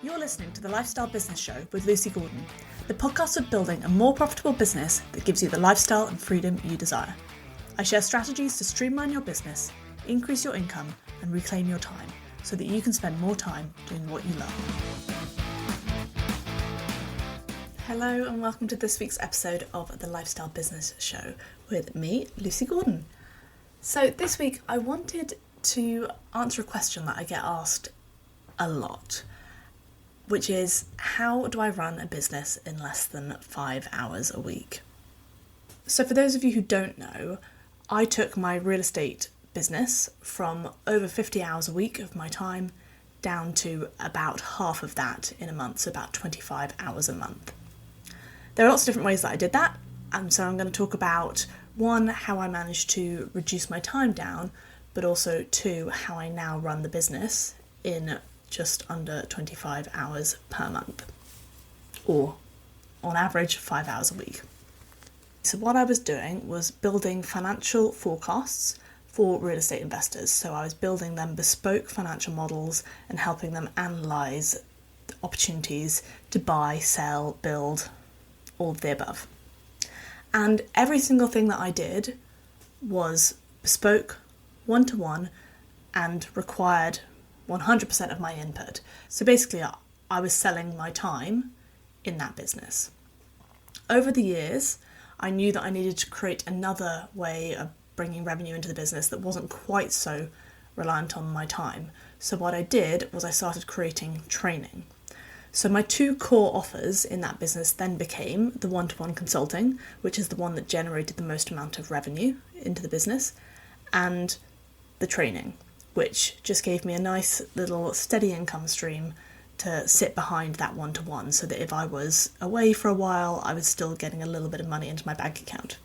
You're listening to the Lifestyle Business Show with Lucy Gordon, the podcast of building a more profitable business that gives you the lifestyle and freedom you desire. I share strategies to streamline your business, increase your income, and reclaim your time so that you can spend more time doing what you love. Hello and welcome to this week's episode of the Lifestyle Business Show with me, Lucy Gordon. So this week I wanted to answer a question that I get asked a lot, which is, how do I run a business in less than 5 hours a week? So for those of you who don't know, I took my real estate business from over 50 hours a week of my time down to about half of that in a month, so about 25 hours a month. There are lots of different ways that I did that, and so I'm going to talk about, one, how I managed to reduce my time down, but also two, how I now run the business in just under 25 hours per month, or on average 5 hours a week. So what I was doing was building financial forecasts for real estate investors. So I was building them bespoke financial models and helping them analyse opportunities to buy, sell, build, all of the above. And every single thing that I did was bespoke, one-to-one, and required 100% of my input. So basically, I was selling my time in that business. Over the years, I knew that I needed to create another way of bringing revenue into the business that wasn't quite so reliant on my time. So what I did was I started creating training. So my two core offers in that business then became the one-to-one consulting, which is the one that generated the most amount of revenue into the business, and the training, which just gave me a nice little steady income stream to sit behind that one-to-one, so that if I was away for a while, I was still getting a little bit of money into my bank account.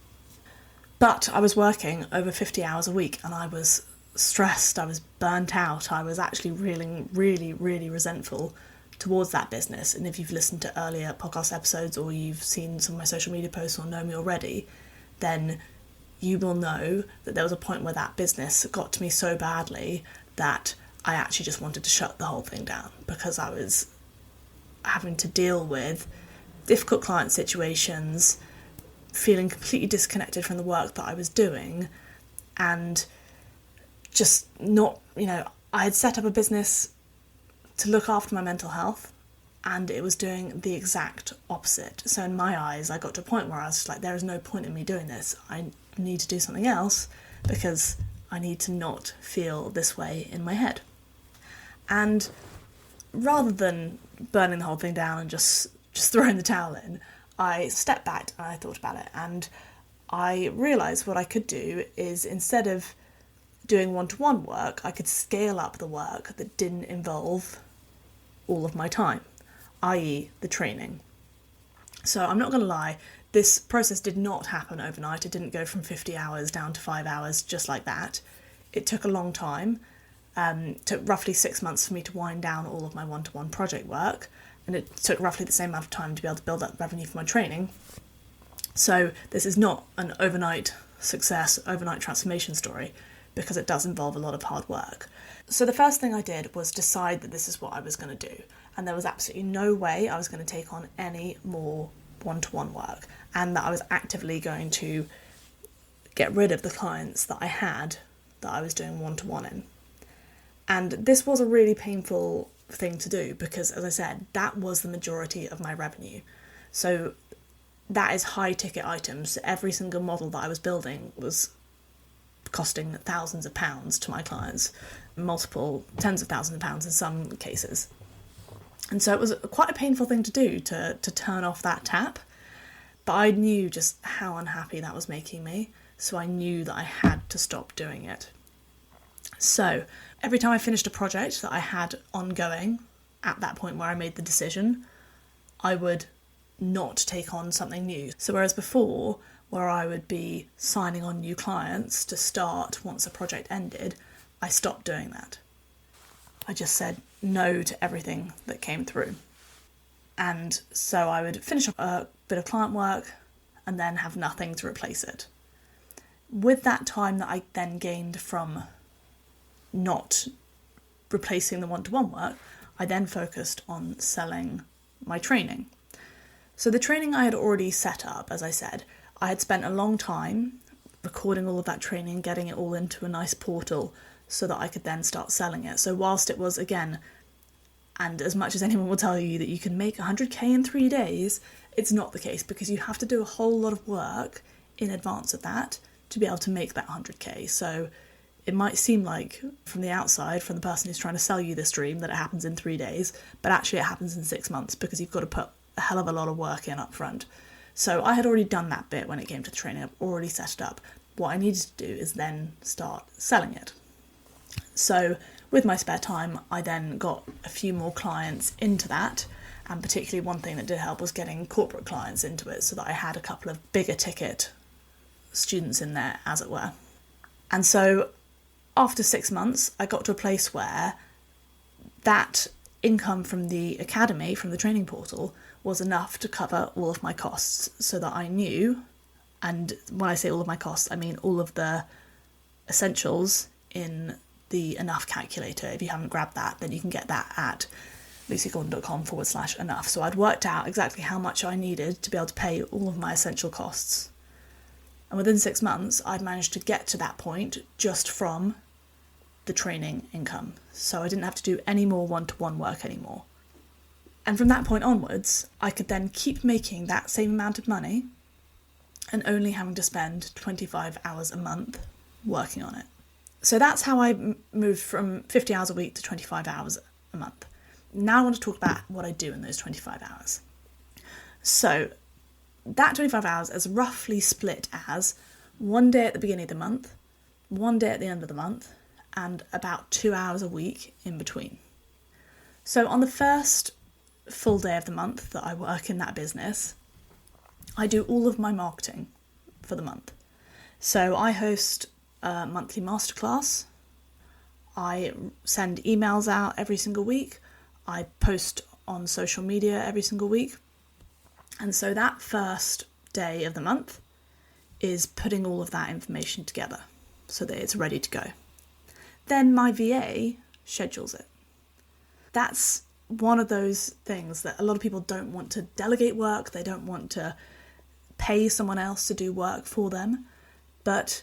But I was working over 50 hours a week and I was stressed, I was burnt out, I was actually really resentful towards that business. And if you've listened to earlier podcast episodes or you've seen some of my social media posts or know me already, then you will know that there was a point where that business got to me so badly that I actually just wanted to shut the whole thing down, because I was having to deal with difficult client situations, feeling completely disconnected from the work that I was doing, and just not, I had set up a business to look after my mental health, and it was doing the exact opposite. So in my eyes, I got to a point where I was just like, there is no point in me doing this. I need to do something else because I need to not feel this way in my head. And rather than burning the whole thing down and just throwing the towel in, I stepped back and I thought about it, and I realised what I could do is, instead of doing one-to-one work, I could scale up the work that didn't involve all of my time, i.e. the training. So I'm not going to lie, this process did not happen overnight. It didn't go from 50 hours down to 5 hours just like that. It took a long time. It took roughly 6 months for me to wind down all of my one-to-one project work, and it took roughly the same amount of time to be able to build up revenue for my training. So this is not an overnight success, overnight transformation story, because it does involve a lot of hard work. So the first thing I did was decide that this is what I was going to do, and there was absolutely no way I was going to take on any more one-to-one work, and that I was actively going to get rid of the clients that I had that I was doing one-to-one in. And this was a really painful thing to do because, as I said, that was the majority of my revenue. So that is high ticket items. Every single model that I was building was costing thousands of pounds to my clients, multiple tens of thousands of pounds in some cases. And so it was quite a painful thing to do, to turn off that tap. But I knew just how unhappy that was making me, so I knew that I had to stop doing it. So every time I finished a project that I had ongoing at that point where I made the decision, I would not take on something new. So whereas before, where I would be signing on new clients to start once a project ended, I stopped doing that. I just said no to everything that came through. And so I would finish up a bit of client work and then have nothing to replace it. With that time that I then gained from not replacing the one-to-one work, I then focused on selling my training. So the training I had already set up, as I said, I had spent a long time recording all of that training, getting it all into a nice portal so that I could then start selling it. So whilst it was, again, and as much as anyone will tell you that you can make 100k in 3 days, it's not the case, because you have to do a whole lot of work in advance of that to be able to make that 100k. So it might seem like, from the outside, from the person who's trying to sell you this dream, that it happens in 3 days, but actually it happens in 6 months, because you've got to put a hell of a lot of work in up front. So I had already done that bit when it came to the training. I've already set it up. What I needed to do is then start selling it. So with my spare time, I then got a few more clients into that, and particularly one thing that did help was getting corporate clients into it, so that I had a couple of bigger ticket students in there, as it were. And so after 6 months, I got to a place where that income from the academy, from the training portal, was enough to cover all of my costs, so that I knew, and when I say all of my costs, I mean all of the essentials in the Enough calculator. If you haven't grabbed that, then you can get that at lucygordon.com/enough. So I'd worked out exactly how much I needed to be able to pay all of my essential costs. And within 6 months, I'd managed to get to that point just from the training income. So I didn't have to do any more one-to-one work anymore. And from that point onwards, I could then keep making that same amount of money and only having to spend 25 hours a month working on it. So that's how I moved from 50 hours a week to 25 hours a month. Now I want to talk about what I do in those 25 hours. So that 25 hours is roughly split as 1 day at the beginning of the month, 1 day at the end of the month, and about 2 hours a week in between. So on the first full day of the month that I work in that business, I do all of my marketing for the month. So I host a monthly masterclass. I send emails out every single week. I post on social media every single week. And so that first day of the month is putting all of that information together so that it's ready to go. Then my VA schedules it. That's one of those things that a lot of people don't want to delegate work. They don't want to pay someone else to do work for them. But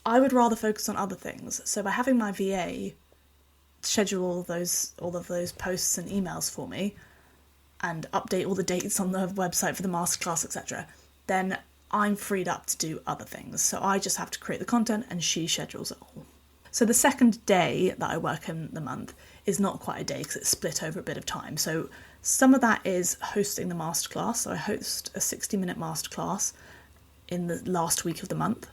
I would rather focus on other things. So by having my VA schedule all of those posts and emails for me and update all the dates on the website for the masterclass, etc., then I'm freed up to do other things. So I just have to create the content and she schedules it all. So the second day that I work in the month is not quite a day because it's split over a bit of time. So some of that is hosting the masterclass. So I host a 60-minute masterclass in the last week of the month.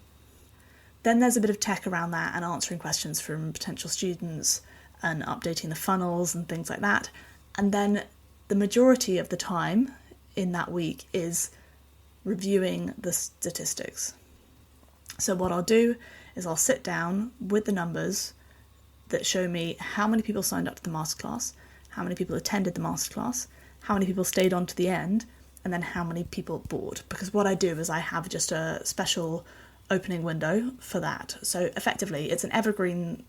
Then there's a bit of tech around that and answering questions from potential students and updating the funnels and things like that. And then the majority of the time in that week is reviewing the statistics. So what I'll do is I'll sit down with the numbers that show me how many people signed up to the masterclass, how many people attended the masterclass, how many people stayed on to the end, and then how many people bought. Because what I do is I have just a special opening window for that. So effectively, it's an evergreen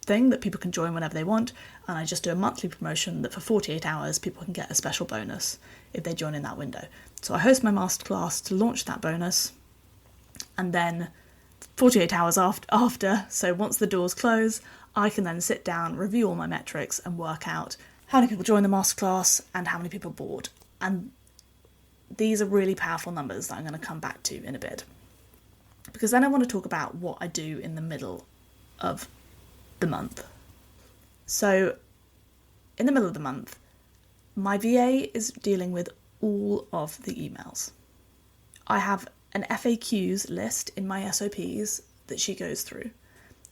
thing that people can join whenever they want, and I just do a monthly promotion that for 48 hours people can get a special bonus if they join in that window. So I host my masterclass to launch that bonus, and then 48 hours after, so once the doors close, I can then sit down, review all my metrics and work out how many people joined the masterclass and how many people bought. And these are really powerful numbers that I'm going to come back to in a bit. Because then I want to talk about what I do in the middle of the month. So in the middle of the month, my VA is dealing with all of the emails. I have an FAQs list in my SOPs that she goes through.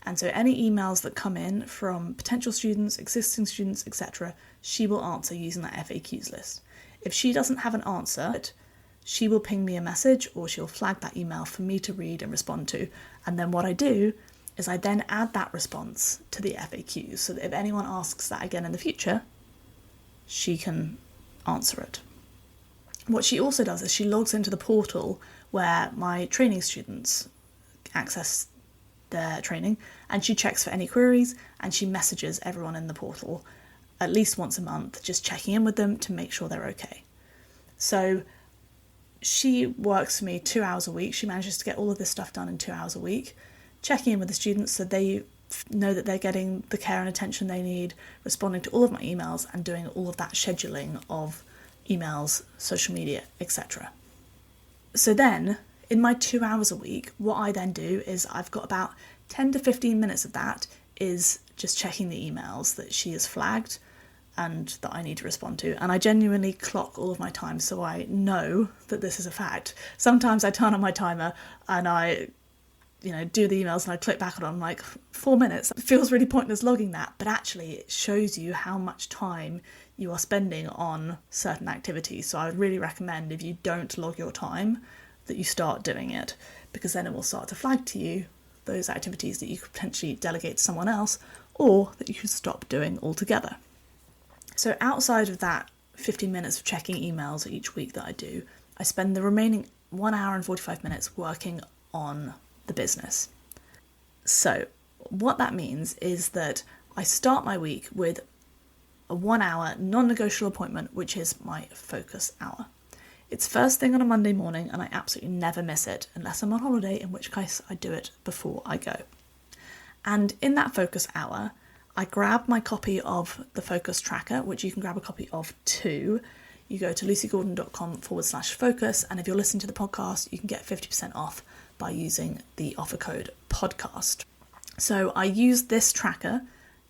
And so any emails that come in from potential students, existing students, etc., she will answer using that FAQs list. If she doesn't have an answer, she will ping me a message or she'll flag that email for me to read and respond to. And then what I do is I then add that response to the FAQs so that if anyone asks that again in the future, she can answer it. What she also does is she logs into the portal where my training students access their training, and she checks for any queries, and she messages everyone in the portal at least once a month, just checking in with them to make sure they're okay. So she works for me 2 hours a week. She manages to get all of this stuff done in 2 hours a week, checking in with the students so they know that they're getting the care and attention they need, responding to all of my emails, and doing all of that scheduling of emails, social media, etc. So then, in my 2 hours a week, what I then do is I've got about 10 to 15 minutes of that is just checking the emails that she has flagged and that I need to respond to. And I genuinely clock all of my time so I know that this is a fact. Sometimes I turn on my timer and I do the emails and I click back on it, I'm like, 4 minutes. It feels really pointless logging that, but actually it shows you how much time you are spending on certain activities. So I would really recommend, if you don't log your time, that you start doing it, because then it will start to flag to you those activities that you could potentially delegate to someone else, or that you should stop doing altogether. So outside of that 15 minutes of checking emails each week that I do, I spend the remaining 1 hour and 45 minutes working on the business. So what that means is that I start my week with a 1 hour non-negotiable appointment, which is my focus hour. It's first thing on a Monday morning, and I absolutely never miss it unless I'm on holiday, in which case I do it before I go. And in that focus hour, I grab my copy of the focus tracker, which you can grab a copy of too. You go to lucygordon.com/focus, and if you're listening to the podcast, you can get 50% off by using the offer code podcast. So I use this tracker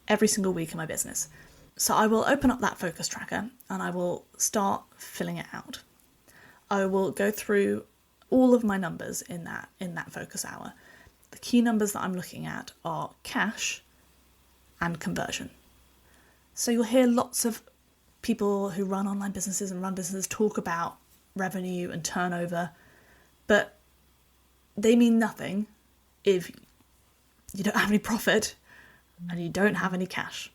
every single week in my business. So I will open up that focus tracker and I will start filling it out. I will go through all of my numbers in that focus hour. The key numbers that I'm looking at are cash and conversion. So you'll hear lots of people who run online businesses and run businesses talk about revenue and turnover, but they mean nothing if you don't have any profit and you don't have any cash.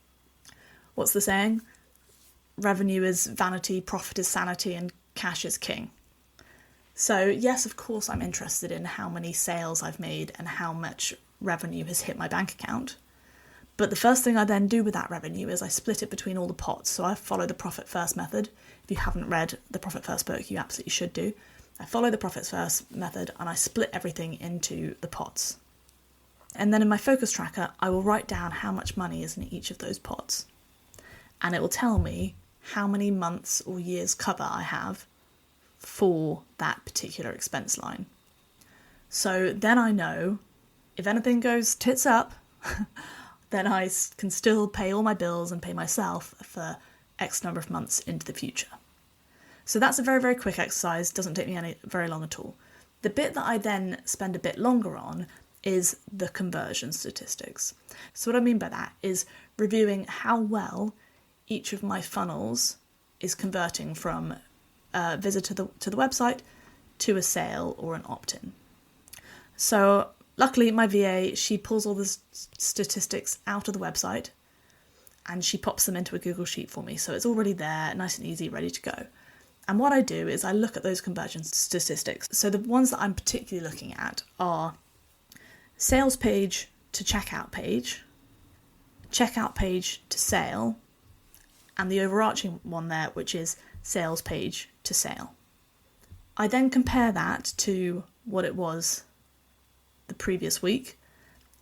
What's the saying? Revenue is vanity, profit is sanity, and cash is king. So yes, of course, I'm interested in how many sales I've made and how much revenue has hit my bank account. But the first thing I then do with that revenue is I split it between all the pots. So I follow the Profit First method. If you haven't read the Profit First book, you absolutely should do. I follow the Profit First method and I split everything into the pots. And then in my focus tracker, I will write down how much money is in each of those pots. And it will tell me how many months or years cover I have for that particular expense line. So then I know if anything goes tits up, then I can still pay all my bills and pay myself for X number of months into the future. So that's a very, very quick exercise, doesn't take me very long at all. The bit that I then spend a bit longer on is the conversion statistics. So what I mean by that is reviewing how well each of my funnels is converting from a visit to the website to a sale or an opt-in. So luckily my VA, she pulls all the statistics out of the website and she pops them into a Google Sheet for me. So it's already there, nice and easy, ready to go. And what I do is I look at those conversion statistics. So the ones that I'm particularly looking at are sales page to checkout page to sale, and the overarching one there, which is sales page to sale. I then compare that to what it was the previous week,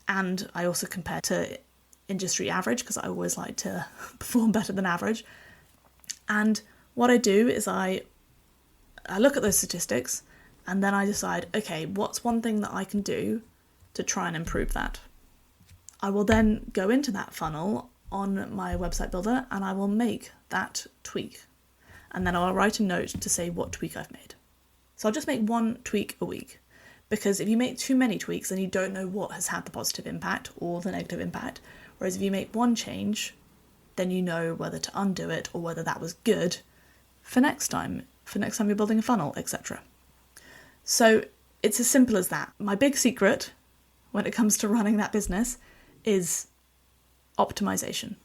and I also compare to industry average because I always like to perform better than average. And what I do is I look at those statistics and then I decide, okay, what's one thing that I can do to try and improve that? I will then go into that funnel on my website builder and I will make that tweak. And then I'll write a note to say what tweak I've made. So I'll just make one tweak a week, because if you make too many tweaks, then you don't know what has had the positive impact or the negative impact. Whereas if you make one change, then you know whether to undo it or whether that was good for next time you're building a funnel, etc. So it's as simple as that. My big secret when it comes to running that business is optimization.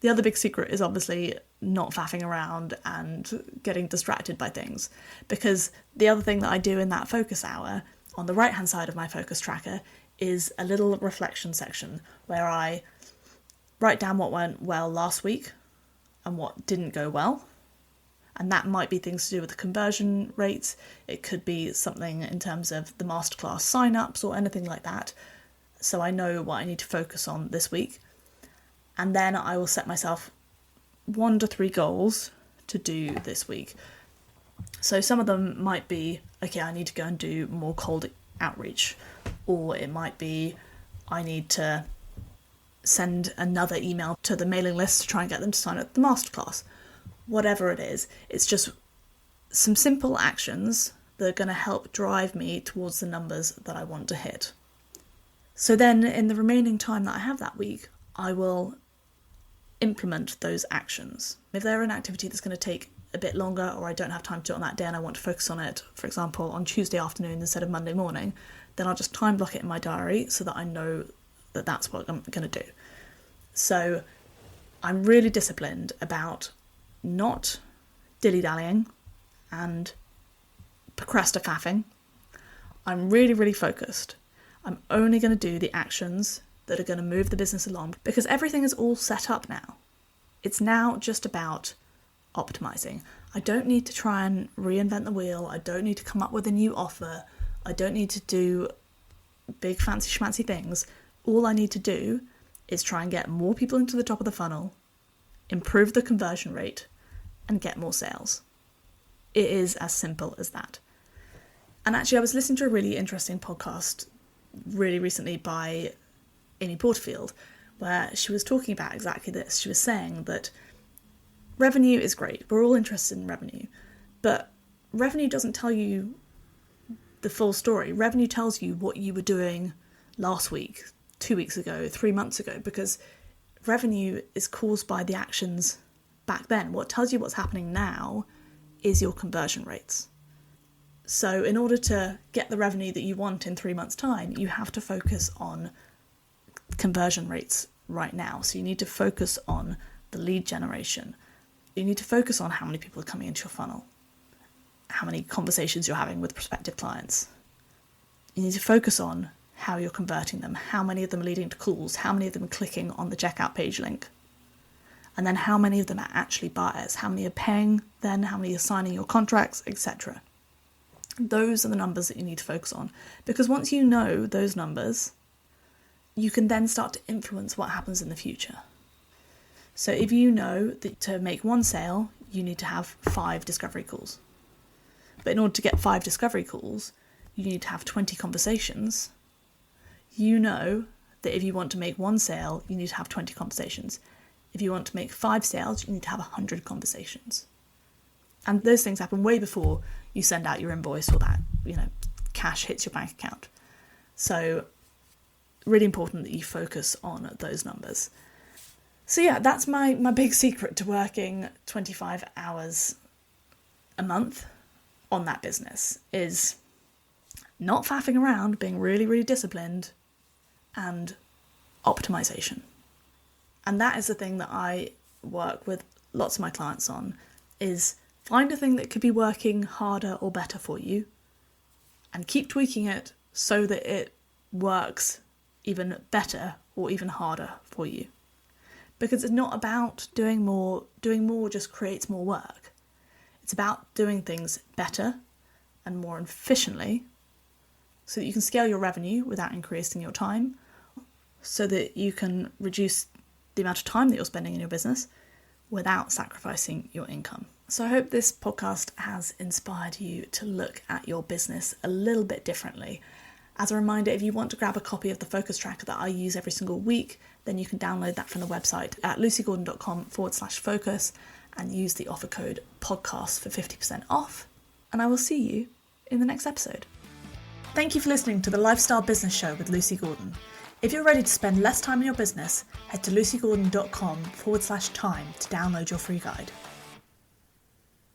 The other big secret is obviously not faffing around and getting distracted by things, because the other thing that I do in that focus hour on the right hand side of my focus tracker is a little reflection section where I write down what went well last week and what didn't go well. And that might be things to do with the conversion rates. It could be something in terms of the masterclass sign-ups or anything like that. So I know what I need to focus on this week. And then I will set myself 1 to 3 goals to do this week. So some of them might be, okay, I need to go and do more cold outreach. Or it might be, I need to send another email to the mailing list to try and get them to sign up for the masterclass. Whatever it is, it's just some simple actions that are going to help drive me towards the numbers that I want to hit. So then in the remaining time that I have that week, I will implement those actions. If they're an activity that's going to take a bit longer, or I don't have time to do it on that day and I want to focus on it, for example, on Tuesday afternoon instead of Monday morning, then I'll just time block it in my diary so that I know that that's what I'm going to do. So I'm really disciplined about not dilly-dallying and procrastinating. I'm really, really focused. I'm only going to do the actions that are going to move the business along because everything is all set up now. It's now just about optimizing. I don't need to try and reinvent the wheel. I don't need to come up with a new offer. I don't need to do big fancy schmancy things. All I need to do is try and get more people into the top of the funnel, improve the conversion rate, and get more sales. It is as simple as that. And actually, I was listening to a really interesting podcast really recently by Amy Porterfield, where she was talking about exactly this. She was saying that revenue is great. We're all interested in revenue. But revenue doesn't tell you the full story. Revenue tells you what you were doing last week, 2 weeks ago, 3 months ago, because revenue is caused by the actions back then. What tells you what's happening now is your conversion rates. So in order to get the revenue that you want in 3 months' time, you have to focus on conversion rates right now. So you need to focus on the lead generation. You need to focus on how many people are coming into your funnel, how many conversations you're having with prospective clients. You need to focus on how you're converting them, how many of them are leading to calls, how many of them are clicking on the checkout page link, and then how many of them are actually buyers, how many are paying then, how many are signing your contracts, etc. Those are the numbers that you need to focus on, because once you know those numbers, you can then start to influence what happens in the future. So if you know that to make 1 sale, you need to have 5 discovery calls. But in order to get 5 discovery calls, you need to have 20 conversations. You know that if you want to make 1 sale, you need to have 20 conversations. If you want to make 5 sales, you need to have 100 conversations. And those things happen way before you send out your invoice or that, cash hits your bank account. So really important that you focus on those numbers. So yeah, that's my big secret to working 25 hours a month on that business, is not faffing around, being really, really disciplined, and optimization. And that is the thing that I work with lots of my clients on, is find a thing that could be working harder or better for you and keep tweaking it so that it works even better or even harder for you. Because it's not about doing more. Doing more just creates more work. It's about doing things better and more efficiently so that you can scale your revenue without increasing your time, so that you can reduce the amount of time that you're spending in your business without sacrificing your income. So I hope this podcast has inspired you to look at your business a little bit differently. As a reminder, if you want to grab a copy of the focus tracker that I use every single week, then you can download that from the website at lucygordon.com/focus and use the offer code podcast for 50% off. And I will see you in the next episode. Thank you for listening to the Lifestyle Business Show with Lucy Gordon. If you're ready to spend less time in your business, head to lucygordon.com/time to download your free guide.